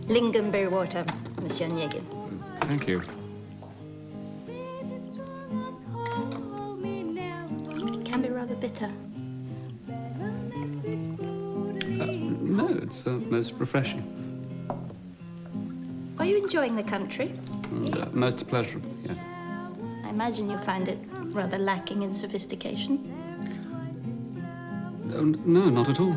Lingonberry water, Monsieur Onegin. Thank you. Can be rather bitter. No, it's most refreshing. Are you enjoying the country? Most pleasurable, yes. I imagine you find it rather lacking in sophistication. No, not at all.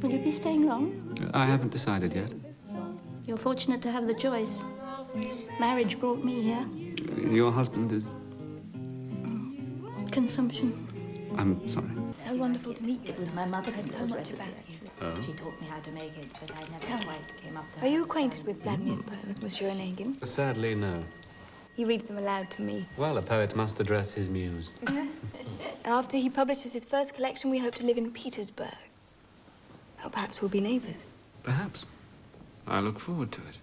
Will you be staying long? I haven't decided yet. You're fortunate to have the choice. Marriage brought me here. Your husband is... Consumption. I'm sorry. So wonderful to meet you. It was my mother who so much about it. She taught me how to make it, but I never quite came up to Are you acquainted with Vladimir's poems, Monsieur Onegin? Sadly, no. He reads them aloud to me. Well, a poet must address his muse. After he publishes his first collection, we hope to live in Petersburg. Or perhaps we'll be neighbours. Perhaps. I look forward to it.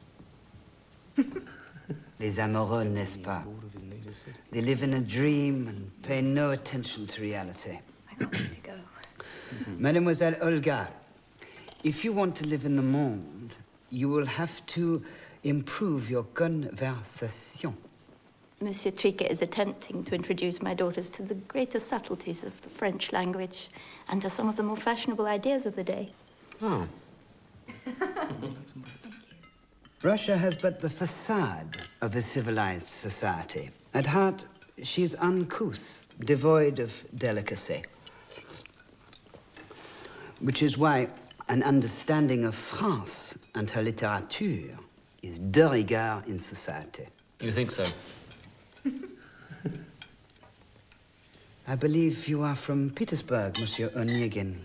Les amoureux, n'est-ce pas? They live in a dream and pay no attention to reality. I can't wait to go. Mademoiselle Olga, if you want to live in the monde, you will have to improve your conversation. Monsieur Triquet is attempting to introduce my daughters to the greater subtleties of the French language and to some of the more fashionable ideas of the day. Oh. Russia has but the facade of a civilized society. At heart, she is uncouth, devoid of delicacy. Which is why an understanding of France and her literature is de rigueur in society. You think so? I believe you are from Petersburg, Monsieur Onegin.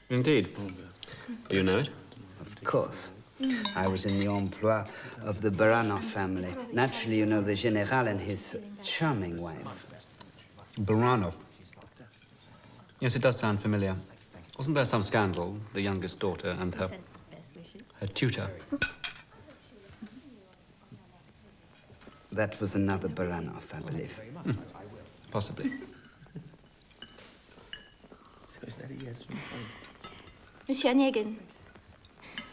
Indeed. Do you know it? Of course. I was in the emploi of the Baranov family. Naturally, you know the General and his charming wife. Baranov. Yes, it does sound familiar. Wasn't there some scandal? The youngest daughter and her tutor. That was another Baranov, I believe. Possibly. Monsieur Onegin,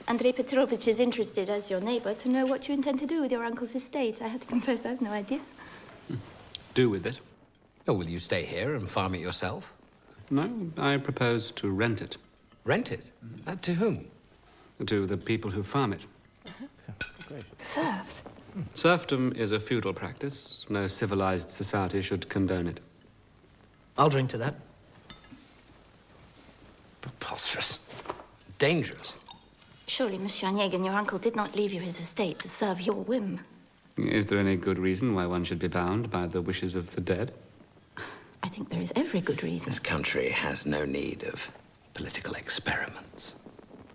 Andrei Petrovich is interested, as your neighbor, to know what you intend to do with your uncle's estate. I have to confess I have no idea. Do with it? Oh, will you stay here and farm it yourself? No, I propose to rent it. Rent it? To whom? To the people who farm it. Serfs? Serfdom is a feudal practice. No civilized society should condone it. I'll drink to that. Preposterous. Dangerous. Surely, Monsieur Onegin, your uncle did not leave you his estate to serve your whim. Is there any good reason why one should be bound by the wishes of the dead? I think there is every good reason. This country has no need of political experiments.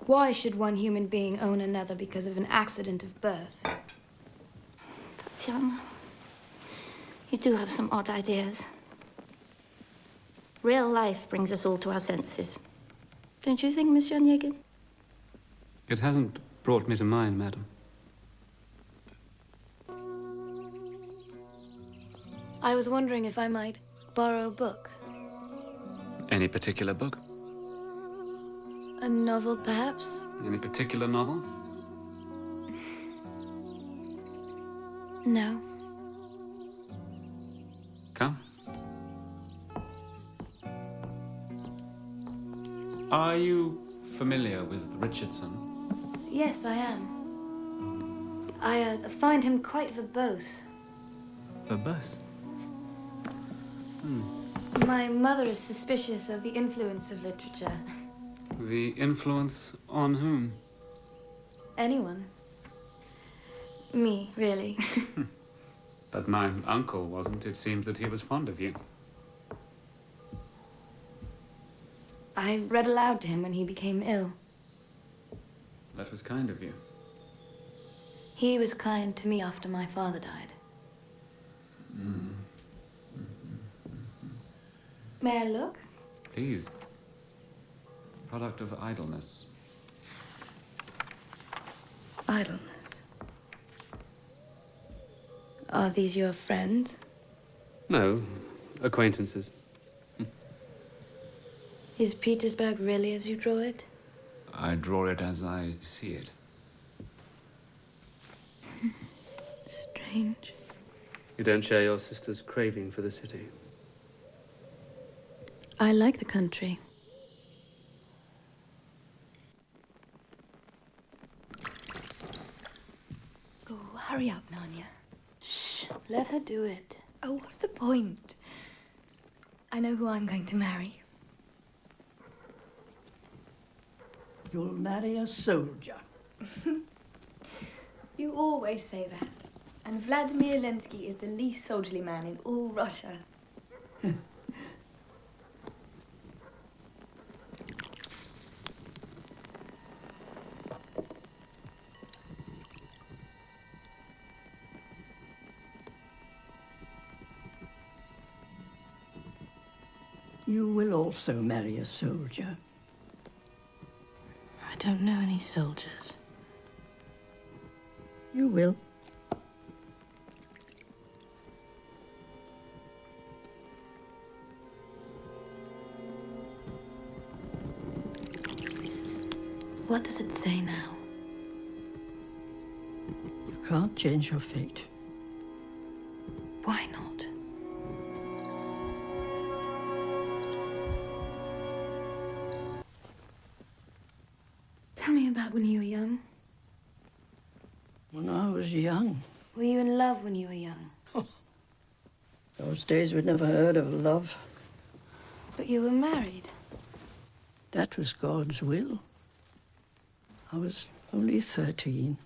Why should one human being own another because of an accident of birth? Tatiana, you do have some odd ideas. Real life brings us all to our senses. Don't you think, Monsieur Onegin? It hasn't brought me to mind, madam. I was wondering if I might borrow a book. Any particular book? A novel, perhaps? Any particular novel? No. Come. Are you familiar with Richardson? Yes, I am. I find him quite verbose. Verbose? My mother is suspicious of the influence of literature. The influence on whom? Anyone. Me, really. But my uncle wasn't. It seems that he was fond of you. I read aloud to him when he became ill. That was kind of you. He was kind to me after my father died. May I look? Please. Product of idleness. Idleness. Are these your friends? No, acquaintances. Is Petersburg really as you draw it? I draw it as I see it. Strange. You don't share your sister's craving for the city? I like the country. Oh, hurry up, Narnia. Shh, let her do it. Oh, what's the point? I know who I'm going to marry. You'll marry a soldier. You always say that. And Vladimir Zelensky is the least soldierly man in all Russia. You will also marry a soldier. I don't know any soldiers. You will. What does it say now? You can't change your fate. Why not? Tell me about when you were young. When I was young, Were you in love when you were young? those days we'd never heard of love. But you were married. That was God's will. I was only 13,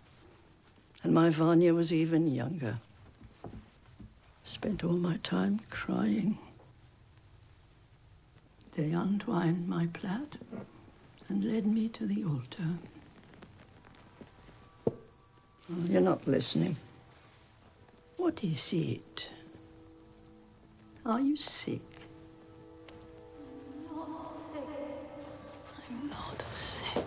and my Vanya was even younger. Spent all my time crying. They untwined my plait and led me to the altar. Oh, you're not listening. What is it? Are you sick? I'm not sick.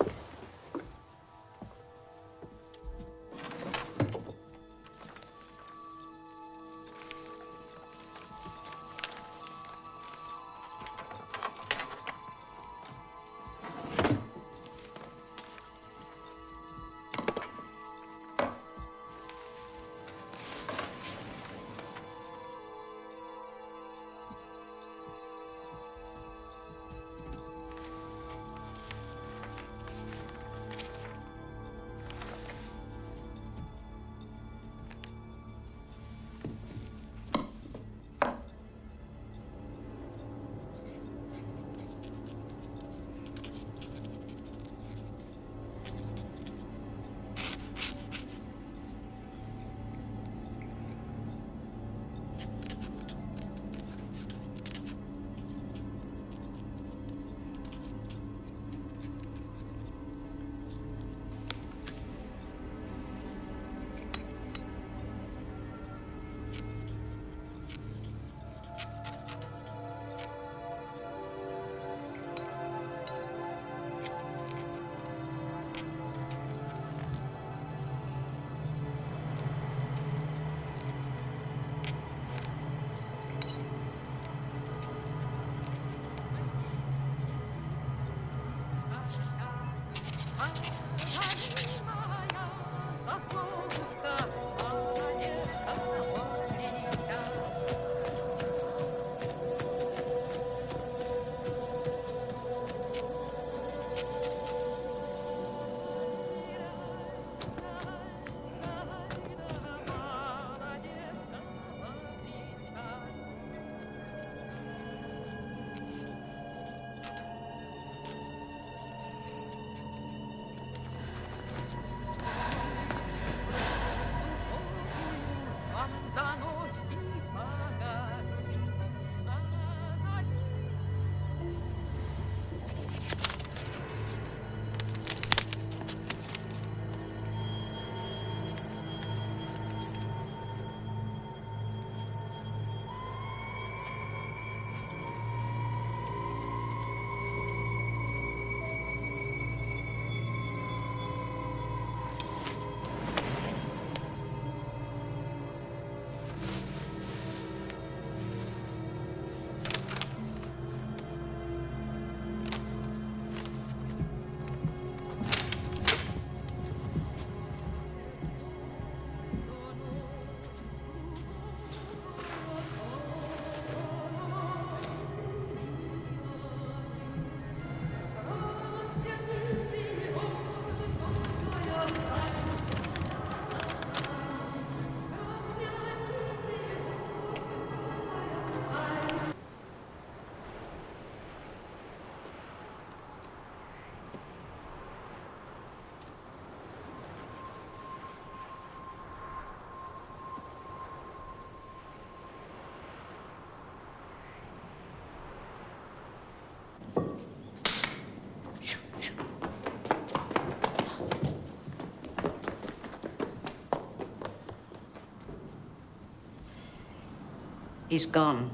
He's gone.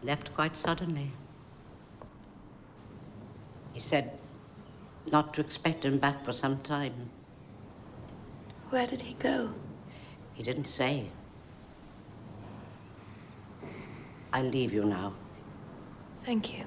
Left quite suddenly. He said not to expect him back for some time. Where did he go? He didn't say. I'll leave you now. Thank you.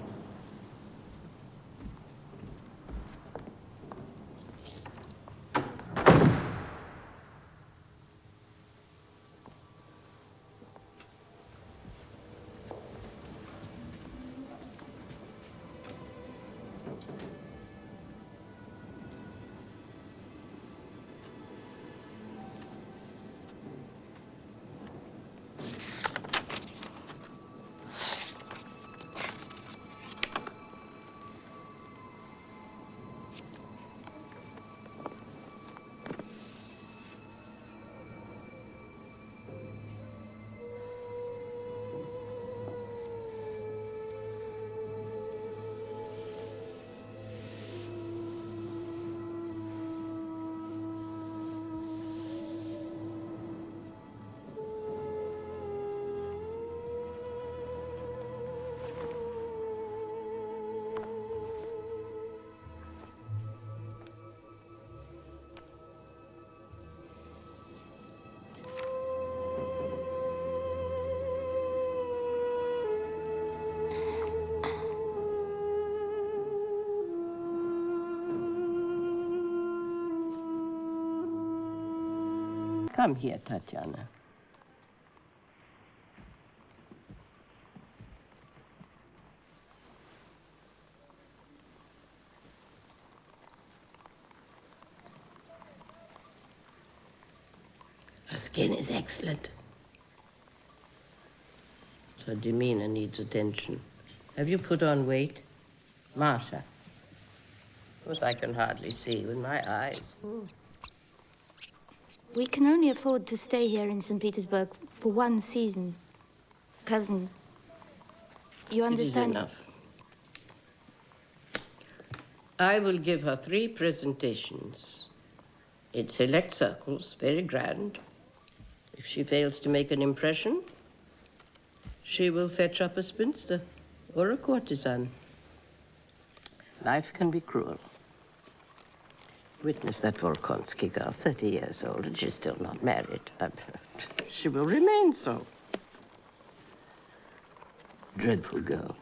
Come here, Tatiana. Her skin is excellent. Her demeanor needs attention. Have you put on weight? Marcia? Of course, I can hardly see with my eyes. We can only afford to stay here in St. Petersburg for one season. Cousin, you understand? It is enough. I will give her 3 presentations. In select circles, very grand. If she fails to make an impression, she will fetch up a spinster or a courtesan. Life can be cruel. Witness that Volkonsky girl, 30 years old, and she's still not married. She will remain so. Dreadful girl.